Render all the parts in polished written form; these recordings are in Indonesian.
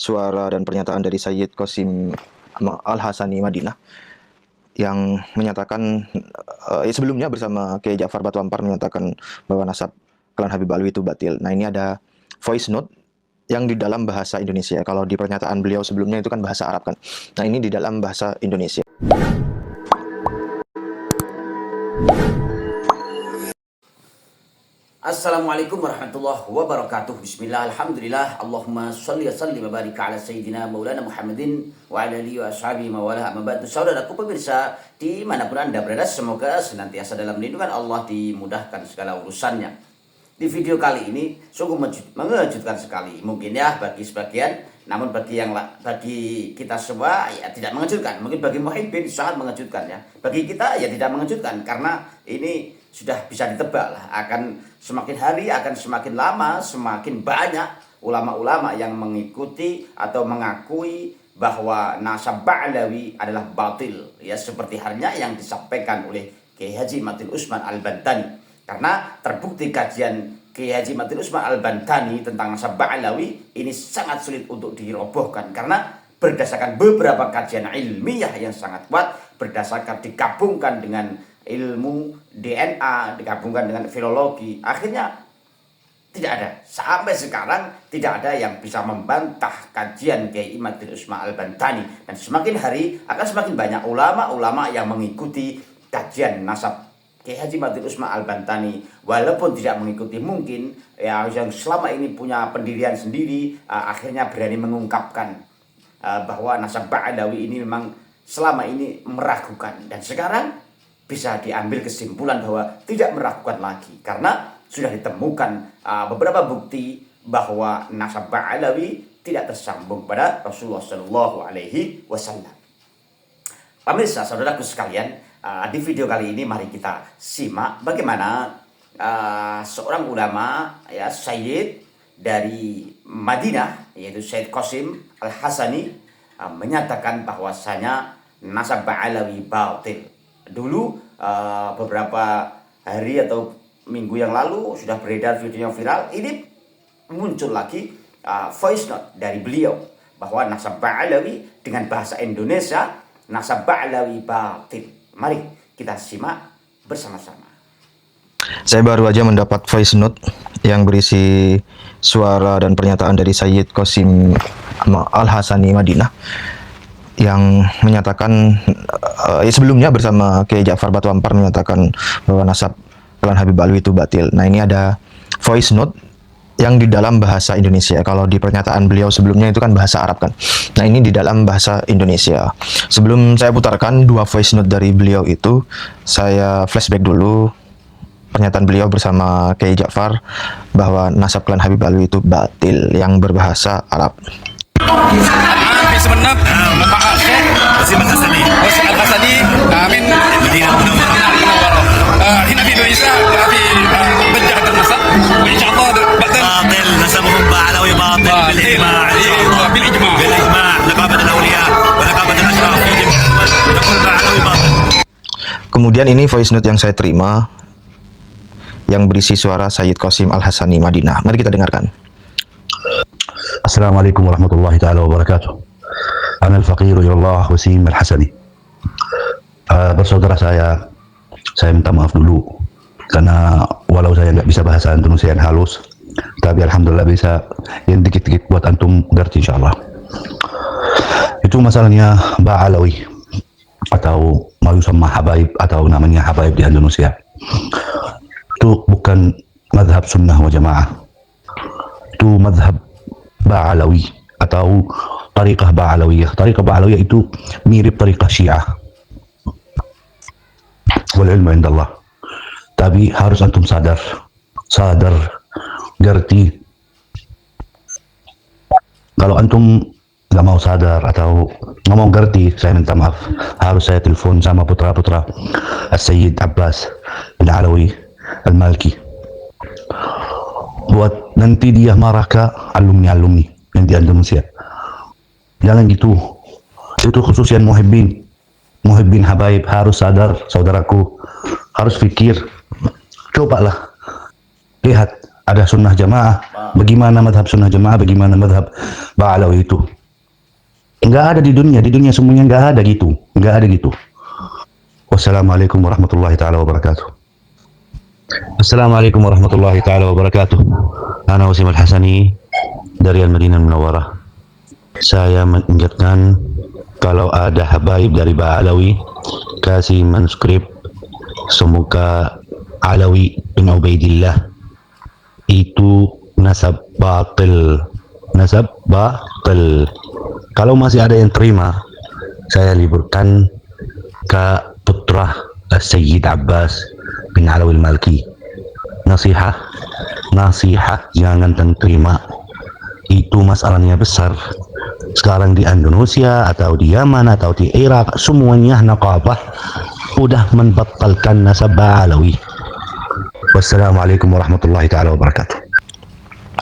suara dan pernyataan dari Sayyid Qasim Al-Hasani Madinah yang menyatakan sebelumnya bersama Kiai Ja'far Batu Ampar menyatakan bahwa nasab klan Habib Alwi itu batil. Nah, ini ada voice note yang di dalam bahasa Indonesia. Kalau di pernyataan beliau sebelumnya itu kan bahasa Arab kan. Nah, ini di dalam bahasa Indonesia. Assalamualaikum warahmatullahi wabarakatuh. Bismillah, alhamdulillah, Allahumma salli wa sallim wa barik ala Sayyidina Maulana Muhammadin wa ala alihi wa ashabihi mawalah amma ba'du. Saudaraku pemirsa dimanapun Anda berada, semoga senantiasa dalam lindungan Allah, dimudahkan segala urusannya. Di video kali ini sungguh mengejutkan sekali, mungkin ya bagi sebagian, namun bagi kita semua ya tidak mengejutkan. Mungkin bagi muhibbin sangat mengejutkan ya. Bagi kita ya tidak mengejutkan, karena ini sudah bisa ditebak lah, akan semakin hari akan semakin lama semakin banyak ulama-ulama yang mengikuti atau mengakui bahwa nasab Ba'alawi adalah batil ya, seperti halnya yang disampaikan oleh Kiai Haji Matin Usman Al-Bantani. Karena terbukti kajian Kiai Haji Matin Usman Al-Bantani tentang nasab Ba'alawi ini sangat sulit untuk dirobohkan, karena berdasarkan beberapa kajian ilmiah yang sangat kuat, berdasarkan digabungkan dengan ilmu DNA, digabungkan dengan filologi, akhirnya tidak ada. Sampai sekarang tidak ada yang bisa membantah kajian Kiai Matin Usman Al-Bantani. Dan semakin hari akan semakin banyak ulama-ulama yang mengikuti kajian nasab Kiai Haji Matin Usman Al-Bantani, walaupun tidak mengikuti, mungkin ya yang selama ini punya pendirian sendiri, akhirnya berani mengungkapkan bahwa nasab Ba'alawi ini memang selama ini meragukan, dan sekarang bisa diambil kesimpulan bahwa tidak meragukan lagi, karena sudah ditemukan beberapa bukti bahwa nasab Ba'alawi tidak tersambung pada Rasulullah Shallallahu Alaihi Wasallam. Pemirsa, saudaraku sekalian, di video kali ini mari kita simak bagaimana seorang ulama ya, Sayyid dari Madinah, yaitu Sayyid Qasim Al-Hasani, menyatakan bahwasanya nasab Ba'alawi batil. Dulu beberapa hari atau minggu yang lalu sudah beredar video yang viral. Ini muncul lagi voice note dari beliau bahwa nasab Ba'alawi dengan bahasa Indonesia, nasab Ba'alawi batil. Mari kita simak bersama-sama. Saya baru aja mendapat voice note yang berisi suara dan pernyataan dari Sayyid Qasim Al-Hasani Madinah yang menyatakan sebelumnya bersama Kiai Ja'far Batu Ampar menyatakan bahwa nasab klan Habib Alwi itu batil. Nah, ini ada voice note yang di dalam bahasa Indonesia. Kalau di pernyataan beliau sebelumnya itu kan bahasa Arab kan. Nah, ini di dalam bahasa Indonesia. Sebelum saya putarkan dua voice note dari beliau itu, saya flashback dulu pernyataan beliau bersama Kiai Ja'far bahwa nasab klan Habib Alwi itu batil yang berbahasa Arab. Sebenarnya Pak Syekh Qasim Al-Hasani min Madinah Munawwarah. Hina di Indonesia في بجحة النسب وإن شاء الله باطل نسبهم بعلوي باطل بالإجماع نقابة الأولياء ونقابة الأشراف تقول بعلوي باطل. Kemudian ini voice note yang saya terima yang berisi suara Sayyid Qasim Al-Hasani Madinah. Mari kita dengarkan. Assalamualaikum warahmatullahi taala wabarakatuh. Ana al-faqir ila Allah Qasim Al-Hasani. Bersaudara saya minta maaf dulu karena walau saya nggak bisa bahasa Indonesia yang halus, tapi alhamdulillah bisa yang dikit-dikit buat antum ngerti insyaallah. Itu masalahnya Ba'alawi atau ma yusamma habaib atau namanya habaib di Indonesia. Itu bukan mazhab sunnah wa jamaah. Itu mazhab Ba'alawi atau tariqah Ba'alawiyah. Tariqah Ba'alawiyah itu mirip tariqah Syiah. Wal ilmu indallah. Tapi harus antum sadar, ngerti. Kalau antum nggak mau sadar atau nggak mau ngerti, saya minta maaf. Harus saya telepon sama putra-putra As-Sayyid Abbas Al-Alawi Al-Malki. Buat nanti dia marah ke alumni yang di Indonesia. Jangan gitu. Itu khususian muhibbin habaib. Harus sadar, saudaraku. Harus pikir. Cobalah lihat ada sunnah jamaah. Bagaimana madhab sunnah jamaah, bagaimana madhab Ba'alawi itu? Enggak ada di dunia semuanya enggak ada gitu, enggak ada gitu. Wassalamualaikum warahmatullahi taala wabarakatuh. Assalamualaikum warahmatullahi taala wabarakatuh. Ana Wasim Al-Hasani dari Al-Madinah Munawwarah. Saya mengingatkan kalau ada habaib dari Ba'alawi kasih manuskrip semoga Alawi bin Ubaidillah itu nasab batil, nasab batil. Kalau masih ada yang terima, saya liburkan ke putra Sayyid Abbas bin Alawi al-Malki. Nasihat, jangan terima. Itu masalahnya besar. Sekarang di Indonesia atau di Yaman atau di Irak semuanya naqabah udah membatalkan nasab Alawi. Wassalamualaikum warahmatullahi taala wabarakatuh.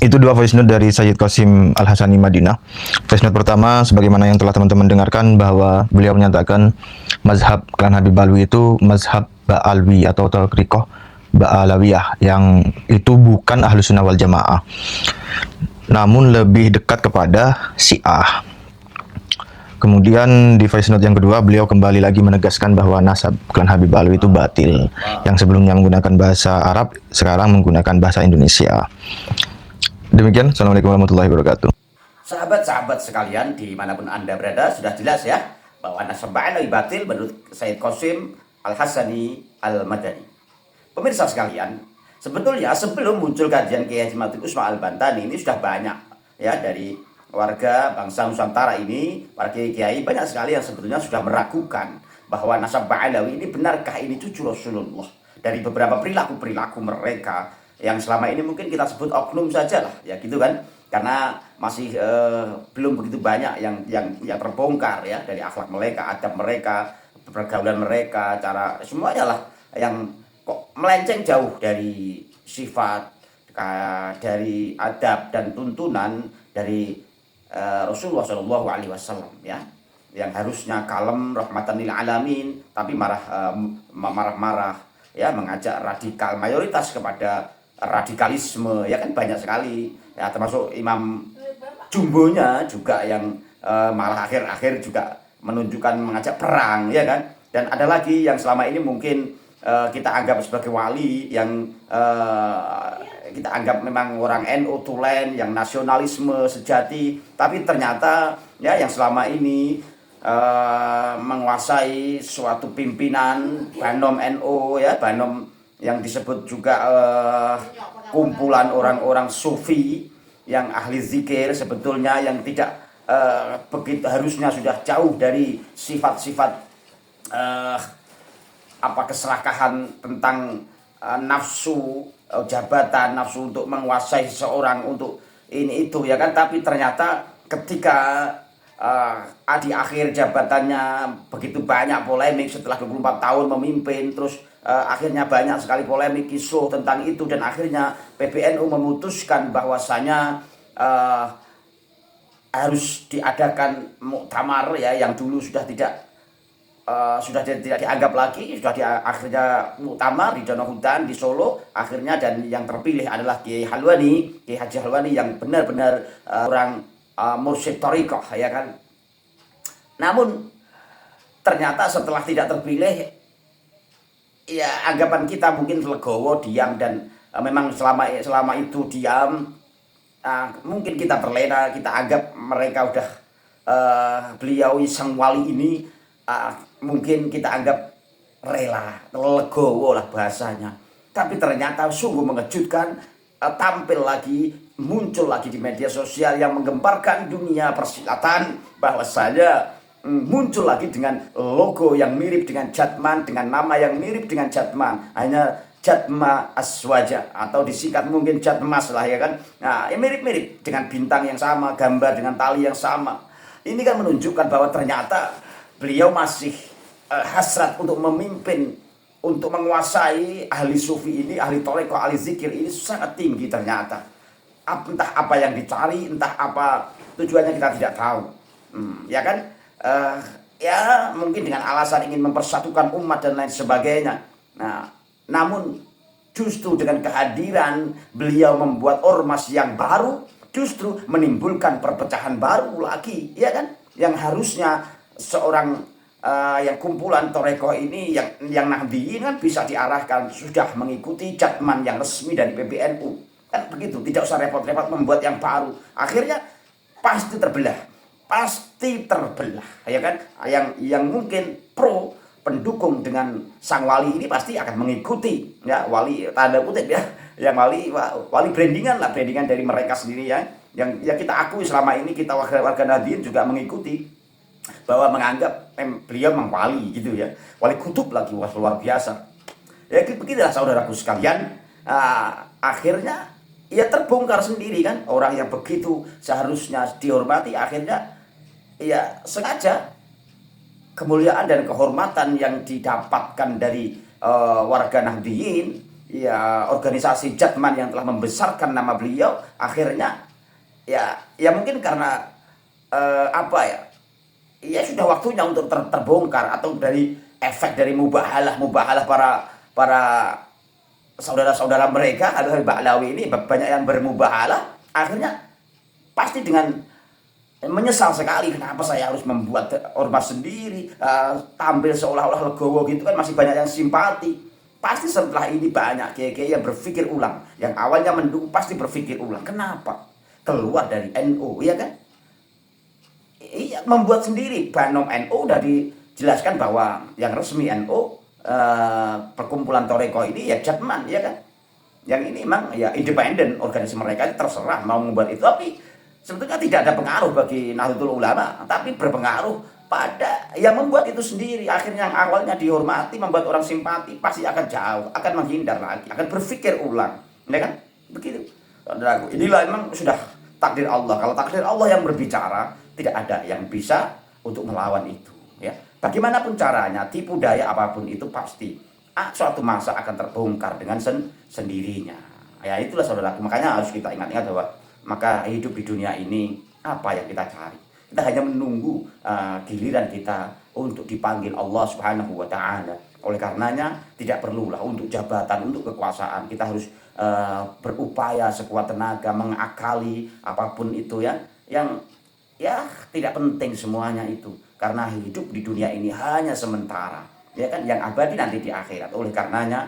Itu dua voice note dari Sayyid Qasim Al-Hasani Madinah. Voice note pertama, sebagaimana yang telah teman-teman dengarkan, bahwa beliau menyatakan mazhab klan Habib Alwi itu mazhab Ba'alwi atau Tariqah Ba'alawiyah, yang itu bukan Ahlus Sunnah wal Jamaah, namun lebih dekat kepada Syiah. Kemudian di voice note yang kedua, beliau kembali lagi menegaskan bahwa nasab klan Habib Alwi itu batil, yang sebelumnya menggunakan bahasa Arab, sekarang menggunakan bahasa Indonesia. Demikian, Assalamualaikum warahmatullahi wabarakatuh. Sahabat-sahabat sekalian dimanapun Anda berada, sudah jelas ya bahwa nasab Ba'alawi batil menurut Sayyid Qasim Al-Hasani Al-Madani. Pemirsa sekalian, sebetulnya sebelum muncul kajian Kiai Haji Mabrur Usman Al-Bantani ini sudah banyak ya dari warga bangsa Nusantara ini, para kiai-kiai banyak sekali yang sebetulnya sudah meragukan bahwa nasab Ba'alawi ini benarkah ini cucu Rasulullah. Dari beberapa perilaku-perilaku mereka yang selama ini mungkin kita sebut oknum saja lah, ya gitu kan, karena masih belum begitu banyak yang terbongkar ya dari akhlak mereka, adab mereka, pergaulan mereka, cara semuanya lah yang kok melenceng jauh dari sifat, dari adab dan tuntunan dari Rasulullah Shallallahu Alaihi Wasallam ya, yang harusnya kalem rahmatan lil alamin tapi marah-marah ya, mengajak radikal mayoritas kepada radikalisme ya kan, banyak sekali ya, termasuk Imam Jumbonya juga yang malah akhir-akhir juga menunjukkan mengajak perang ya kan. Dan ada lagi yang selama ini mungkin kita anggap sebagai wali, yang kita anggap memang orang NU tulen, yang nasionalisme sejati, tapi ternyata ya yang selama ini menguasai suatu pimpinan Banom NU ya, Banom yang disebut juga kumpulan orang-orang sufi yang ahli zikir sebetulnya, yang tidak begitu harusnya sudah jauh dari sifat-sifat keserakahan tentang nafsu jabatan, nafsu untuk menguasai seseorang, untuk ini itu ya kan. Tapi ternyata ketika di akhir jabatannya begitu banyak polemik setelah 24 tahun memimpin, terus akhirnya banyak sekali polemik kisruh tentang itu, dan akhirnya PBNU memutuskan bahwasanya harus diadakan muktamar ya, yang dulu sudah tidak dianggap lagi, akhirnya muktamar di Danau Hutan di Solo akhirnya, dan yang terpilih adalah Kiai Halwani, Kiai Haji Halwani, yang benar-benar orang mursyid thariqah ya kan. Namun ternyata setelah tidak terpilih ya, anggapan kita mungkin legowo, diam, dan memang selama itu diam, mungkin kita terlena, kita anggap mereka udah beliau sang wali ini mungkin kita anggap rela, legowo lah bahasanya. Tapi ternyata sungguh mengejutkan, muncul lagi di media sosial yang menggemparkan dunia persilatan, bahwasanya muncul lagi dengan logo yang mirip dengan Jatman, dengan nama yang mirip dengan Jatman, hanya Jatma Aswaja atau disingkat mungkin Jatmas lah ya kan. Nah, mirip-mirip dengan bintang yang sama, gambar dengan tali yang sama. Ini kan menunjukkan bahwa ternyata beliau masih hasrat untuk memimpin, untuk menguasai ahli sufi ini, ahli thariqah, ahli zikir ini sangat tinggi ternyata. Entah apa yang dicari, entah apa tujuannya, kita tidak tahu. Ya kan? Ya mungkin dengan alasan ingin mempersatukan umat dan lain sebagainya. Nah, namun Justru dengan kehadiran beliau membuat ormas yang baru, justru menimbulkan perpecahan baru lagi, ya kan? Yang harusnya seorang yang kumpulan Torekoh ini, yang Nahdiyin kan bisa diarahkan, sudah mengikuti jadman yang resmi dari PBNU. Kan begitu, tidak usah repot-repot membuat yang baru. Akhirnya pasti terbelah, ya kan? Yang mungkin pro pendukung dengan sang wali ini pasti akan mengikuti, ya, wali tanda kutip ya, yang wali brandingan dari mereka sendiri ya, yang kita akui selama ini, kita warga Nahdiyin juga mengikuti bahwa menganggap beliau memang wali gitu ya, wali kutub lagi, wah luar biasa ya. Begitulah saudaraku sekalian, akhirnya ya terbongkar sendiri kan, orang yang begitu seharusnya dihormati, akhirnya ya sengaja kemuliaan dan kehormatan yang didapatkan dari warga Nahdiyin, ya organisasi jadman yang telah membesarkan nama beliau, akhirnya ya mungkin karena ya sudah waktunya untuk terbongkar, atau dari efek dari mubahalah para saudara-saudara mereka adalah Ba'lawi ini banyak yang bermubahalah, akhirnya pasti dengan menyesal sekali, kenapa saya harus membuat ormas sendiri, tampil seolah-olah legowo gitu kan, masih banyak yang simpati. Pasti setelah ini banyak kiai-kiai yang berpikir ulang, yang awalnya mendukung pasti berpikir ulang, kenapa keluar dari NU, ya kan? Iya, membuat sendiri. Banom NU udah dijelaskan bahwa yang resmi NU, perkumpulan Torekoh ini ya jadman, ya kan? Yang ini memang ya independen, organisasi mereka terserah mau membuat itu, tapi sebetulnya tidak ada pengaruh bagi Nahdlatul Ulama, tapi berpengaruh pada yang membuat itu sendiri. Akhirnya yang awalnya dihormati, membuat orang simpati, pasti akan jauh, akan menghindar lagi, akan berpikir ulang, ya kan? Begitu. Saudaraku, inilah memang sudah takdir Allah. Kalau takdir Allah yang berbicara, tidak ada yang bisa untuk melawan itu, ya. Bagaimanapun caranya, tipu daya apapun itu pasti suatu masa akan terbongkar dengan sendirinya. Ya itulah saudaraku, makanya harus kita ingat-ingat bahwa maka hidup di dunia ini, apa yang kita cari? Kita hanya menunggu giliran kita untuk dipanggil Allah Subhanahu wa Ta'ala. Oleh karenanya, tidak perlulah untuk jabatan, untuk kekuasaan. Kita harus berupaya sekuat tenaga, mengakali apapun itu ya, yang ya tidak penting semuanya itu. Karena hidup di dunia ini hanya sementara, ya kan? Yang abadi nanti di akhirat. Oleh karenanya,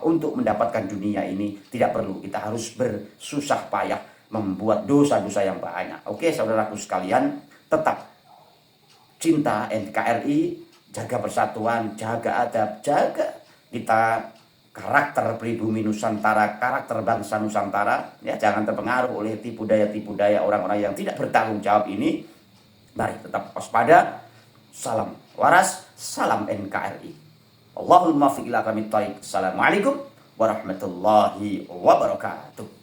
untuk mendapatkan dunia ini tidak perlu kita harus bersusah payah membuat dosa-dosa yang banyak. Oke, saudaraku sekalian, tetap cinta NKRI, jaga persatuan, jaga adab, jaga kita karakter pribumi Nusantara, karakter bangsa Nusantara, ya, jangan terpengaruh oleh tipu daya orang-orang yang tidak bertanggung jawab ini. Mari tetap waspada. Salam waras, salam NKRI. Allahumma fiqil akamit tarik. Assalamualaikum warahmatullahi wabarakatuh.